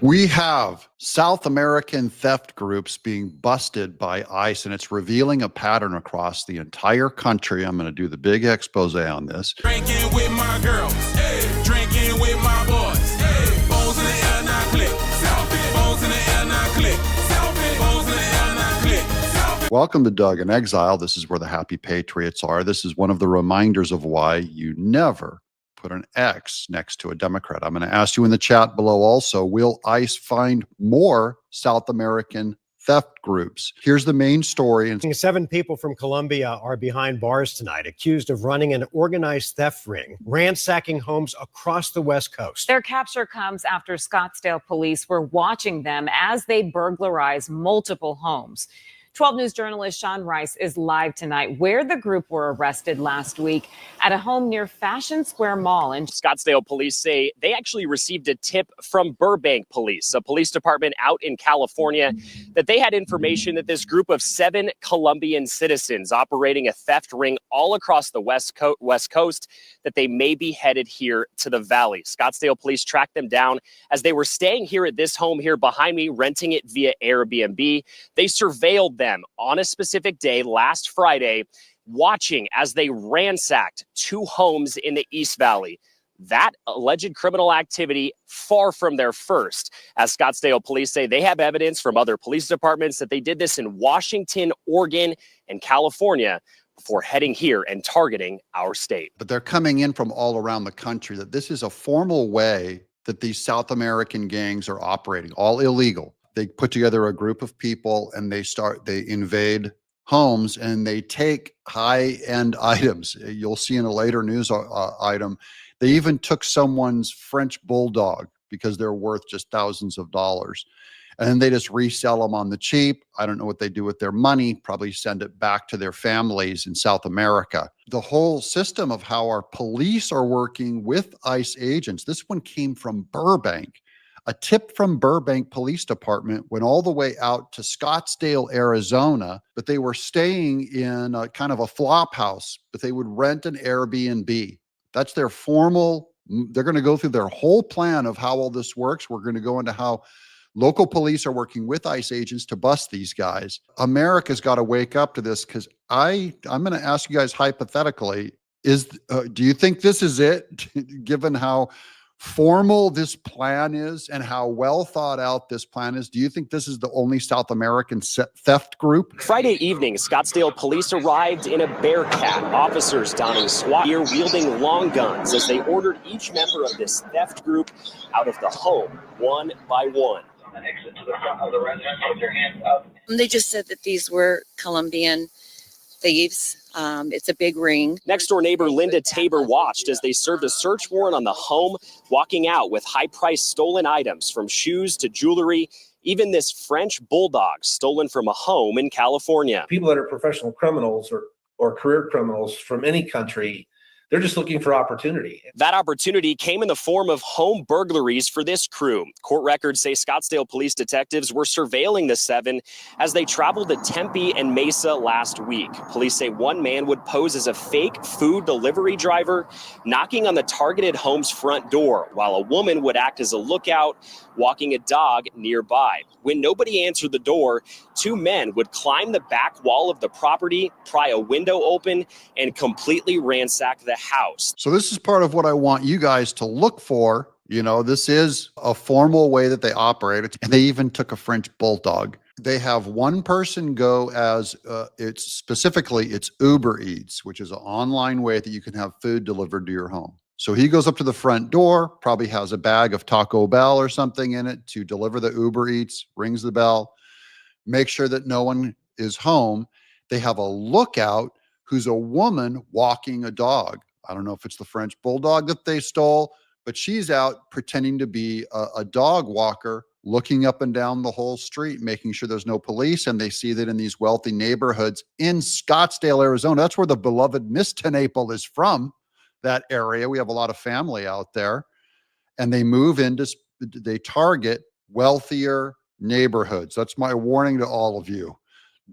We have South American theft groups being busted by ICE, and it's revealing a pattern across the entire country. I'm going to do the big expose on this. Drinking with my girls, hey. Drinking with my boys, hey. Bones in the air, now click. Selfie. Bones in the air, now click. Selfie. Bones in the air, now click. Selfie. Welcome to Doug in Exile. This is where the happy patriots are. This is one of the reminders of why you never put an X next to a Democrat. I'm going to ask you in the chat below also, will ICE find more South American theft groups? Here's the main story. 7 people from Colombia are behind bars tonight, accused of running an organized theft ring, ransacking homes across the West Coast. Their capture comes after Scottsdale police were watching them as they burglarize multiple homes. 12 News journalist Sean Rice is live tonight where the group were arrested last week at a home near Fashion Square Mall. And Scottsdale police say they actually received a tip from Burbank police, a police department out in California, that they had information that this group of 7 Colombian citizens operating a theft ring all across the West Coast, that they may be headed here to the Valley. Scottsdale police tracked them down as they were staying here at this home here behind me, renting it via Airbnb. They surveilled them on a specific day last Friday, watching as they ransacked 2 homes in the East Valley. That alleged criminal activity far from their first. As Scottsdale police say, they have evidence from other police departments that they did this in Washington, Oregon, and California before heading here and targeting our state. But they're coming in from all around the country, that this is a formal way that these South American gangs are operating, all illegal. They put together a group of people and they invade homes and they take high-end items. You'll see in a later news item, they even took someone's French bulldog because they're worth just thousands of dollars. And then they just resell them on the cheap. I don't know what they do with their money, probably send it back to their families in South America. The whole system of how our police are working with ICE agents, this one came from Burbank. A tip from Burbank Police Department went all the way out to Scottsdale, Arizona, but they were staying in a kind of a flop house, but they would rent an Airbnb. That's their formal, they're going to go through their whole plan of how all this works. We're going to go into how local police are working with ICE agents to bust these guys. America's got to wake up to this, because I'm going to ask you guys hypothetically, do you think this is it, given how formal this plan is and how well thought out this plan is? Do you think this is the only South American theft group? Friday evening, Scottsdale police arrived in a Bearcat. Officers donning SWAT gear, wielding long guns, as they ordered each member of this theft group out of the home one by one. Exit to the front of the residence with your hands up. They just said that these were Colombian thieves. It's a big ring. Next door neighbor Linda Tabor watched as they served a search warrant on the home, walking out with high-priced stolen items from shoes to jewelry, even this French bulldog stolen from a home in California. People that are professional criminals or career criminals from any country, they're just looking for opportunity. That opportunity came in the form of home burglaries for this crew. Court records say Scottsdale police detectives were surveilling the 7 as they traveled to Tempe and Mesa last week. Police say one man would pose as a fake food delivery driver, knocking on the targeted home's front door, while a woman would act as a lookout, walking a dog nearby. When nobody answered the door, 2 men would climb the back wall of the property, pry a window open, and completely ransack the house. So this is part of what I want you guys to look for. You know, this is a formal way that they operate. And they even took a French bulldog. They have one person go as it's Uber Eats, which is an online way that you can have food delivered to your home. So he goes up to the front door, probably has a bag of Taco Bell or something in it to deliver the Uber Eats, rings the bell, make sure that no one is home. They have a lookout who's a woman walking a dog. I don't know if it's the French bulldog that they stole, but she's out pretending to be a dog walker, looking up and down the whole street, making sure there's no police. And they see that in these wealthy neighborhoods in Scottsdale, Arizona, that's where the beloved Miss Tenaple is from, that area. We have a lot of family out there. And they target wealthier neighborhoods. That's my warning to all of you.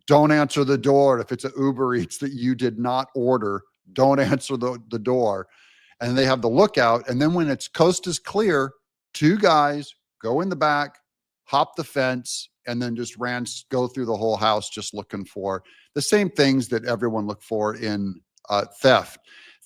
Don't answer the door. If it's an Uber Eats that you did not order, don't answer the door. And they have the lookout. And then when its coast is clear, 2 guys go in the back, hop the fence, and then just go through the whole house just looking for the same things that everyone look for in theft.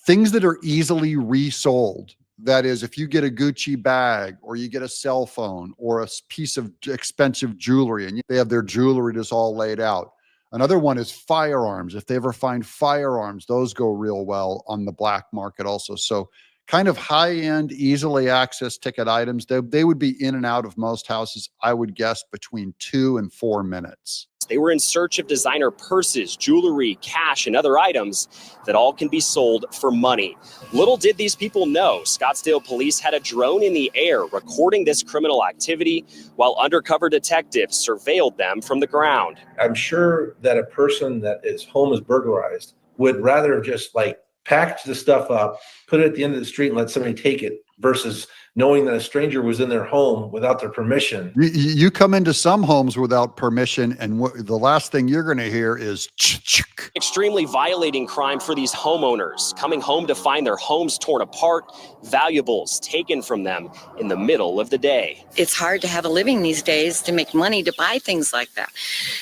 Things that are easily resold. That is, if you get a Gucci bag or you get a cell phone or a piece of expensive jewelry and they have their jewelry just all laid out. Another one is firearms. If they ever find firearms, those go real well on the black market also. So kind of high-end, easily accessed ticket items, they would be in and out of most houses, I would guess, between 2 and 4 minutes. They were in search of designer purses, jewelry, cash, and other items that all can be sold for money. Little did these people know, Scottsdale police had a drone in the air recording this criminal activity while undercover detectives surveilled them from the ground. I'm sure that a person that his home is burglarized would rather just like package the stuff up, put it at the end of the street and let somebody take it versus knowing that a stranger was in their home without their permission. You come into some homes without permission, and the last thing you're going to hear is ch-ch. Extremely violating crime for these homeowners, coming home to find their homes torn apart, valuables taken from them in the middle of the day. It's hard to have a living these days to make money to buy things like that.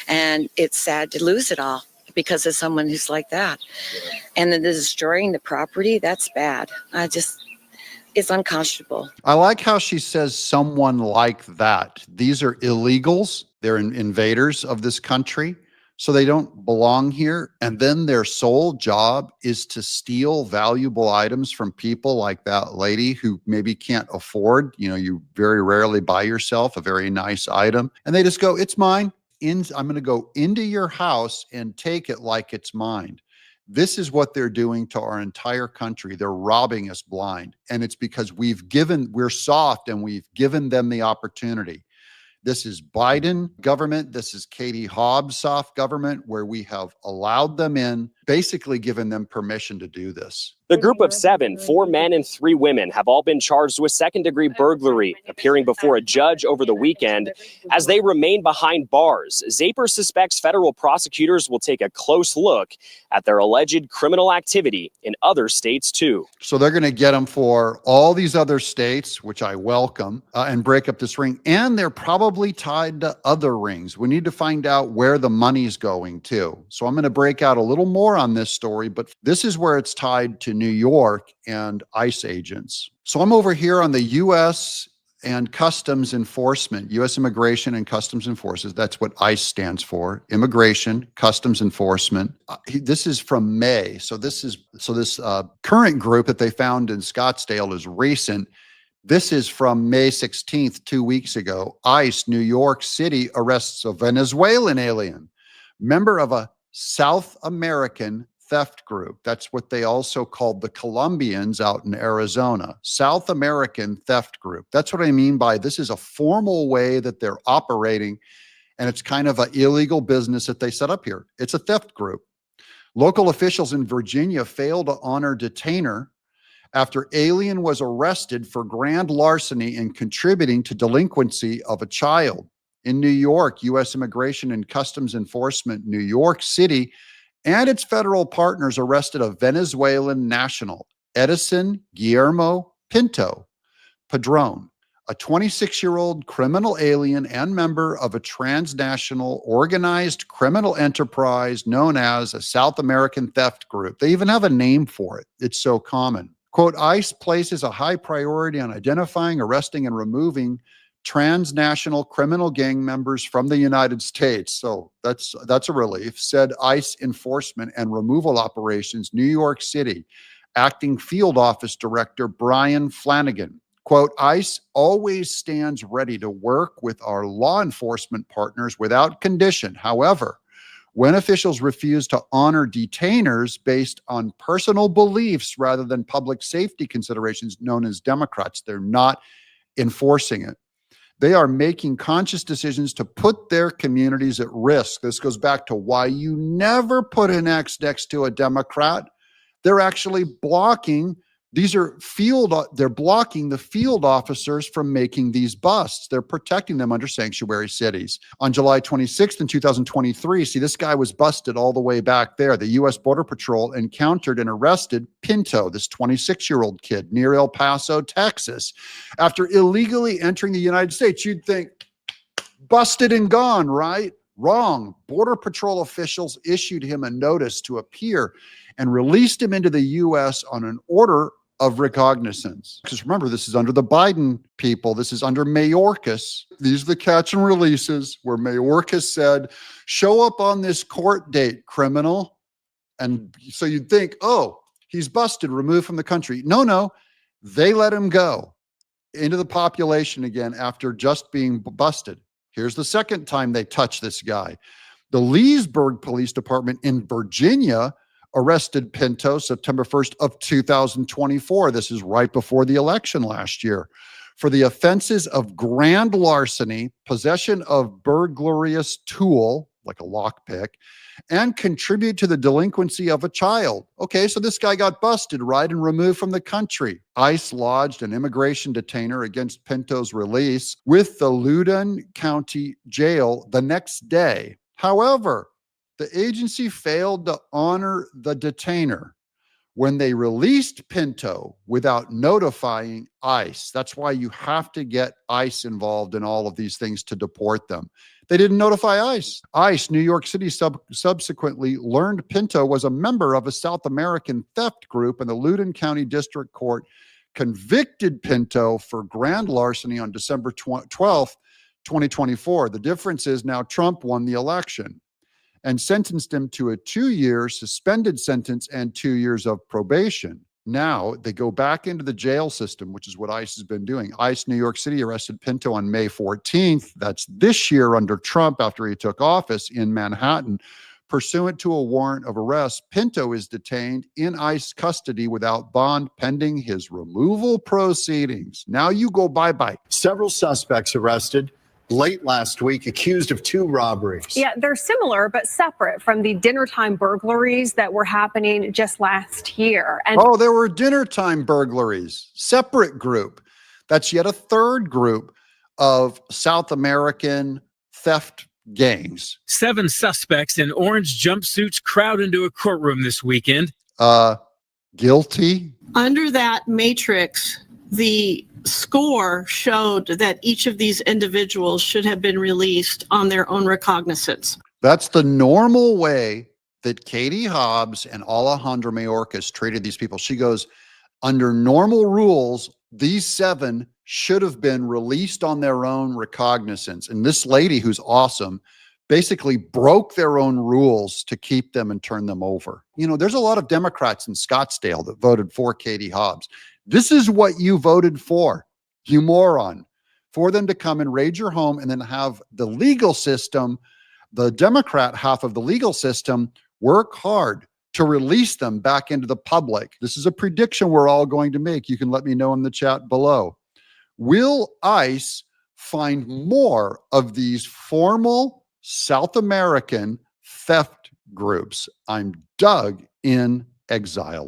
And it's sad to lose it all because of someone who's like that. And then destroying the property, that's bad. It's unconscionable. I like how she says someone like that. These are illegals. They're invaders of this country, so they don't belong here. And then their sole job is to steal valuable items from people like that lady who maybe can't afford, you very rarely buy yourself a very nice item. And they just go, it's mine. I'm going to go into your house and take it like it's mine. This is what they're doing to our entire country. They're robbing us blind. And it's because we're soft and we've given them the opportunity. This is Biden government. This is Katie Hobbs soft government, where we have allowed them in, basically given them permission to do this. The group of 7, 4 men and 3 women, have all been charged with second-degree burglary, appearing before a judge over the weekend as they remain behind bars. Zaper suspects federal prosecutors will take a close look at their alleged criminal activity in other states, too. So they're going to get them for all these other states, which I welcome, and break up this ring. And they're probably tied to other rings. We need to find out where the money's going to. So I'm going to break out a little more on this story, but this is where it's tied to New York and ICE agents. So I'm over here on the U.S. and Customs Enforcement, U.S. Immigration and Customs Enforcement. That's what ICE stands for, Immigration, Customs Enforcement. This is from May. So this current group that they found in Scottsdale is recent. This is from May 16th, 2 weeks ago. ICE, New York City, arrests a Venezuelan alien, member of a South American theft group. That's what they also called the Colombians out in Arizona. South American theft group. That's what I mean by this is a formal way that they're operating, and it's kind of an illegal business that they set up here. It's a theft group. Local officials in Virginia failed to honor detainer after alien was arrested for grand larceny and contributing to delinquency of a child. In New York, U.S. Immigration and Customs Enforcement, New York City, and its federal partners arrested a Venezuelan national, Edison Guillermo Pinto Padron, a 26-year-old criminal alien and member of a transnational organized criminal enterprise known as a South American theft group. They even have a name for it. It's so common. Quote, ICE places a high priority on identifying, arresting, and removing transnational criminal gang members from the United States. So that's a relief, said ICE Enforcement and Removal Operations, New York City, Acting Field Office Director Brian Flanagan. Quote, ICE always stands ready to work with our law enforcement partners without condition. However, when officials refuse to honor detainers based on personal beliefs rather than public safety considerations known as Democrats, they're not enforcing it. They are making conscious decisions to put their communities at risk. This goes back to why you never put an X next to a Democrat. They're actually blocking They're blocking the field officers from making these busts. They're protecting them under sanctuary cities. On July 26th in 2023, see, this guy was busted all the way back there. The U.S. Border Patrol encountered and arrested Pinto, this 26-year-old kid near El Paso, Texas, after illegally entering the United States. You'd think, busted and gone, right? Wrong. Border Patrol officials issued him a notice to appear and released him into the U.S. on an order of recognizance. Because remember, this is under the Biden people. This is under Mayorkas. These are the catch and releases where Mayorkas said, show up on this court date, criminal. And so you'd think, oh, he's busted, removed from the country. No, they let him go into the population again after just being busted. Here's the second time they touched this guy. The Leesburg Police Department in Virginia arrested Pinto September 1st of 2024. This is right before the election last year, for the offenses of grand larceny, possession of burglarious tool, like a lockpick, and contribute to the delinquency of a child. Okay, so this guy got busted, right, and removed from the country. ICE lodged an immigration detainer against Pinto's release with the Loudoun County Jail the next day. However, the agency failed to honor the detainer when they released Pinto without notifying ICE. That's why you have to get ICE involved in all of these things to deport them. They didn't notify ICE. ICE, New York City, subsequently learned Pinto was a member of a South American theft group, and the Loudoun County District Court convicted Pinto for grand larceny on December 12th, 2024. The difference is now Trump won the election and sentenced him to a 2-year suspended sentence and 2 years of probation. Now they go back into the jail system, which is what ICE has been doing. ICE New York City arrested Pinto on May 14th. That's this year under Trump after he took office in Manhattan. Pursuant to a warrant of arrest, Pinto is detained in ICE custody without bond pending his removal proceedings. Now you go bye-bye. Several suspects arrested late last week, accused of 2 robberies. Yeah, they're similar but separate from the dinner time burglaries that were happening just last year. And there were dinner time burglaries, separate group. That's yet a third group of South American theft gangs. 7 suspects in orange jumpsuits crowd into a courtroom this weekend. Guilty? Under that matrix, the score showed that each of these individuals should have been released on their own recognizance. That's the normal way that Katie Hobbs and Alejandra Mayorkas treated these people. She goes, under normal rules, these 7 should have been released on their own recognizance. And this lady, who's awesome, basically broke their own rules to keep them and turn them over. You know, there's a lot of Democrats in Scottsdale that voted for Katie Hobbs. This is what you voted for, you moron, for them to come and raid your home and then have the legal system, the Democrat half of the legal system, work hard to release them back into the public. This is a prediction we're all going to make. You can let me know in the chat below. Will ICE find more of these formal South American theft groups? I'm Doug in Exile.